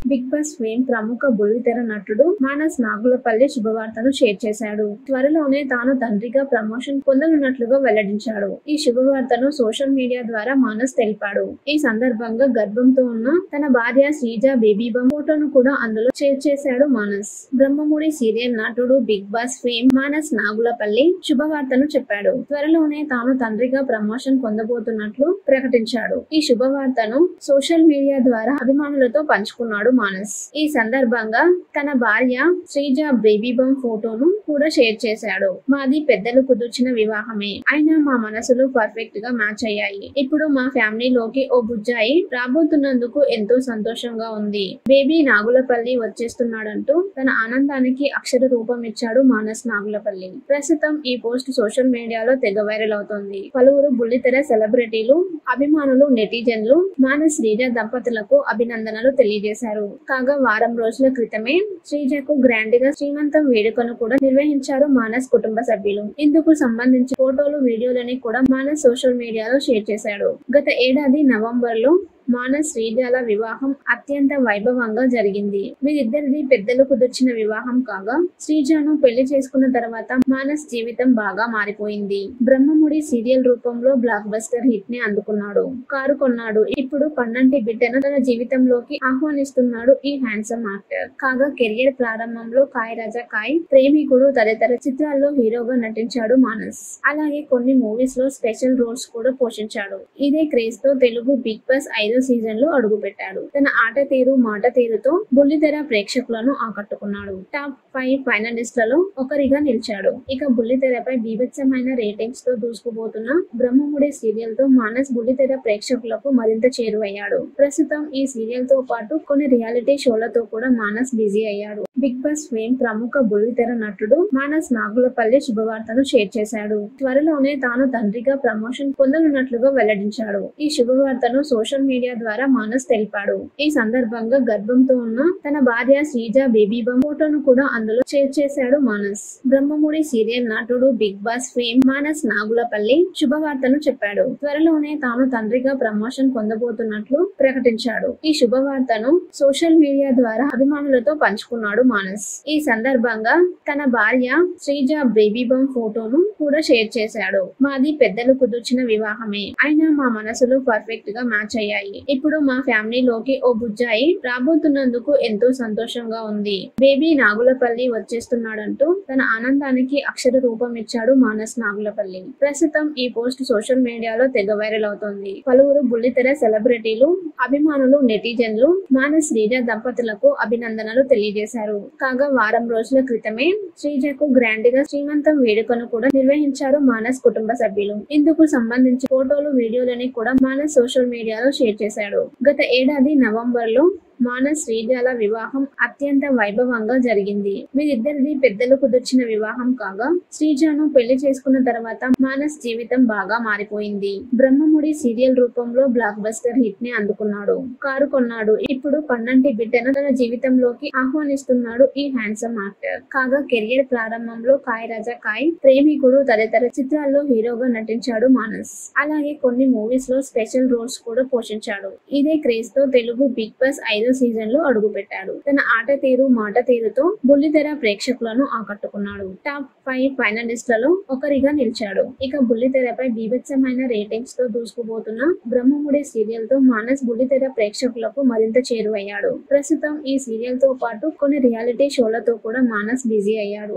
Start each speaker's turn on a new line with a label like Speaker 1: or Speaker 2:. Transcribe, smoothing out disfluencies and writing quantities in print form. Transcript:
Speaker 1: Big Boss fame ప్రముఖ బుల్లితెర నటుడు మానస్ నాగులపల్లి శుభవార్తను షేర్ చేశాడు. త్వరలోనే తాను తండ్రిగా ప్రమోషన్ పొందనున్నట్లుగా వెల్లడించాడు. ఈ శుభవార్తను సోషల్ మీడియా ద్వారా మానస్ తెలిపాడు. ఈ సందర్భంగా గర్భంతో ఉన్న తన భార్య శ్రీజ బేబీ బంప్ ఫోటోను కూడా అందులో షేర్ చేశాడు మానస్. బ్రహ్మముడి సీరియల్ నటుడు బిగ్ బాస్ ఫేమ్ మానస్ నాగులపల్లి శుభవార్తను చెప్పాడు. త్వరలోనే తాను తండ్రిగా ప్రమోషన్ పొందబోతున్నట్లు ప్రకటించాడు. ఈ శుభవార్తను సోషల్ మీడియా ద్వారా అభిమానులతో పంచుకున్నాడు మానస్. ఈ సందర్భంగా తన భార్య శ్రీజ బేబీ బంప్ ఫోటోను కూడా షేర్ చేశాడు. మాది పెద్దలు కుదుర్చిన వివాహమే, అయినా మా మనసులు పర్ఫెక్ట్ గా మ్యాచ్ అయ్యాయి. ఇప్పుడు మా ఫ్యామిలీలోకి ఓ బుజ్జాయి రాబోతున్నందుకు ఎంతో సంతోషంగా ఉంది. బేబీ నాగులపల్లి వచ్చేస్తున్నాడంటూ తన ఆనందానికి అక్షర రూపం ఇచ్చాడు మానస్ నాగులపల్లి. ప్రస్తుతం ఈ పోస్ట్ సోషల్ మీడియాలో తెగ వైరల్ అవుతోంది. పలువురు బుల్లితెర సెలబ్రిటీలు, అభిమానులు, నెటిజన్లు మానస్ శ్రీజ దంపతులకు అభినందనలు తెలియజేశారు. కాగా వారం రోజుల క్రితమే శ్రీజకు గ్రాండ్ గా శ్రీమంతం వేడుకను కూడా నిర్వహించారు మానస్ కుటుంబ సభ్యులు. ఇందుకు సంబంధించి ఫోటోలు, వీడియోలని కూడా మానస్ సోషల్ మీడియాలో షేర్ చేశాడు. గత ఏడాది నవంబర్ లో మానస్ శ్రీజల వివాహం అత్యంత వైభవంగా జరిగింది. వీరిద్దరిది పెద్దలు కుదిర్చిన వివాహం కాగా శ్రీజను పెళ్లి చేసుకున్న తర్వాత మానస్ జీవితం బాగా మారిపోయింది. బ్రహ్మముడి సీరియల్ రూపంలో బ్లాక్ బస్టర్ హిట్ ని అందుకున్నాడు. కారు కొన్నాడు. ఇప్పుడు పన్నంటి బిడ్డను తన జీవితంలోకి ఆహ్వానిస్తున్నాడు ఈ హ్యాండ్సమ్ యాక్టర్. కాగా కెరియర్ ప్రారంభంలో కాయ్ రాజా కాయ్, ప్రేమికుడు తదితర చిత్రాల్లో హీరోగా నటించాడు మానస్. అలాగే కొన్ని మూవీస్ లో స్పెషల్ రోల్స్ కూడా పోషించాడు. ఇదే క్రేజ్ తో తెలుగు బిగ్ బాస్ 5వ సీజన్ లో అడుగు పెట్టాడు. తన ఆట తీరు, మాట తీరుతో బుల్లితెర ప్రేక్షకులను ఆకట్టుకున్నాడు. టాప్ 5 ఫైనలిస్టులలో ఒకరిగా నిలిచాడు. ఇక బుల్లితెరపై బీభత్సమైన రేటింగ్స్ తో దూసుకుపోతున్న బ్రహ్మముడి సీరియల్ తో మానస్ బుల్లితెర ప్రేక్షకులకు మరింత చేరువయ్యాడు. ప్రస్తుతం ఈ సీరియల్ తో పాటు కొన్ని రియాలిటీ షోలతో కూడా మానస్ బిజీ అయ్యాడు. బిగ్ బాస్ ఫేమ్ ప్రముఖ బుల్లితెర నటుడు మానస్ నాగులపల్లి శుభవార్తను షేర్ చేశాడు. త్వరలోనే తాను తండ్రిగా ప్రమోషన్ పొందనున్నట్లుగా వెల్లడించాడు. ఈ శుభవార్తను సోషల్ మీడియా ద్వారా మానస్ తెలిపాడు. ఈ సందర్భంగా గర్భంతో ఉన్న తన భార్య శ్రీజ బేబీ బంప్ ఫోటోను కూడా అందులో షేర్ చేశాడు మానస్. బ్రహ్మముడి సీరియల్ నటుడు బిగ్ బాస్ ఫేమ్ మానస్ నాగులపల్లి శుభవార్తను చెప్పాడు. త్వరలోనే తాను తండ్రిగా ప్రమోషన్ పొందబోతున్నట్లు ప్రకటించాడు. ఈ శుభవార్తను సోషల్ మీడియా ద్వారా అభిమానులతో పంచుకున్నాడు మానస్. ఈ సందర్భంగా తన భార్య శ్రీజ బేబీ బంప్ ఫోటోను కూడా షేర్ చేశాడు. మాది పెద్దలు కుదుర్చిన వివాహమే, అయినా మా మనసులు పర్ఫెక్ట్ గా మ్యాచ్ అయ్యాయి. ఇప్పుడు మా ఫ్యామిలీలోకి ఓ బుజ్జాయి రాబోతున్నందుకు ఎంతో సంతోషంగా ఉంది. బేబీ నాగులపల్లి వచ్చేస్తున్నాడంటూ తన ఆనందానికి అక్షర రూపం ఇచ్చాడు మానస్ నాగులపల్లి. ప్రస్తుతం ఈ పోస్ట్ సోషల్ మీడియాలో తెగ వైరల్ అవుతోంది. పలువురు బుల్లితెర సెలబ్రిటీలు, అభిమానులు, నెటిజన్లు మానస్ శ్రీజ దంపతులకు అభినందనలు తెలియజేశారు. కాగా వారం రోజుల క్రితమే శ్రీజకు గ్రాండ్ గా శ్రీమంతం వేడుకను కూడా నిర్వహించారు మానస్ కుటుంబ సభ్యులు. ఇందుకు సంబంధించి ఫోటోలు, వీడియోలని కూడా మానస్ సోషల్ మీడియాలో షేర్ చేశాడు. గత ఏడాది నవంబర్ లో మానస్ శ్రీజల వివాహం అత్యంత వైభవంగా జరిగింది. వీరిద్దరిది పెద్దలు కుదిర్చిన వివాహం కాగా శ్రీజను పెళ్లి చేసుకున్న తర్వాత మానస్ జీవితం బాగా మారిపోయింది. బ్రహ్మముడి సీరియల్ రూపంలో బ్లాక్ బస్టర్ హిట్ ని అందుకున్నాడు. కారు కొన్నాడు. ఇప్పుడు పన్నంటి బిడ్డను తన జీవితంలోకి ఆహ్వానిస్తున్నాడు ఈ హ్యాండ్సమ్ యాక్టర్. కాగా కెరియర్ ప్రారంభంలో కాయ్ రాజా కాయ్, ప్రేమికుడు తదితర చిత్రాల్లో హీరోగా నటించాడు మానస్. అలాగే కొన్ని మూవీస్ లో స్పెషల్ రోల్స్ కూడా పోషించాడు. ఇదే క్రేజ్ తో తెలుగు బిగ్ బాస్ 5వ సీజన్ లో అడుగు పెట్టాడు. తన ఆట తీరు, మాట తీరుతో బుల్లితెర ప్రేక్షకులను ఆకట్టుకున్నాడు. టాప్ 5 ఫైనలిస్టులలో ఒకరిగా నిలిచాడు. ఇక బుల్లితెరపై బీభత్సమైన రేటింగ్స్ తో దూసుకుపోతున్న బ్రహ్మముడి సీరియల్ తో మానస్ బుల్లితెర ప్రేక్షకులకు మరింత చేరువయ్యాడు. ప్రస్తుతం ఈ సీరియల్ తో పాటు కొన్ని రియాలిటీ షోలతో కూడా మానస్ బిజీ అయ్యాడు.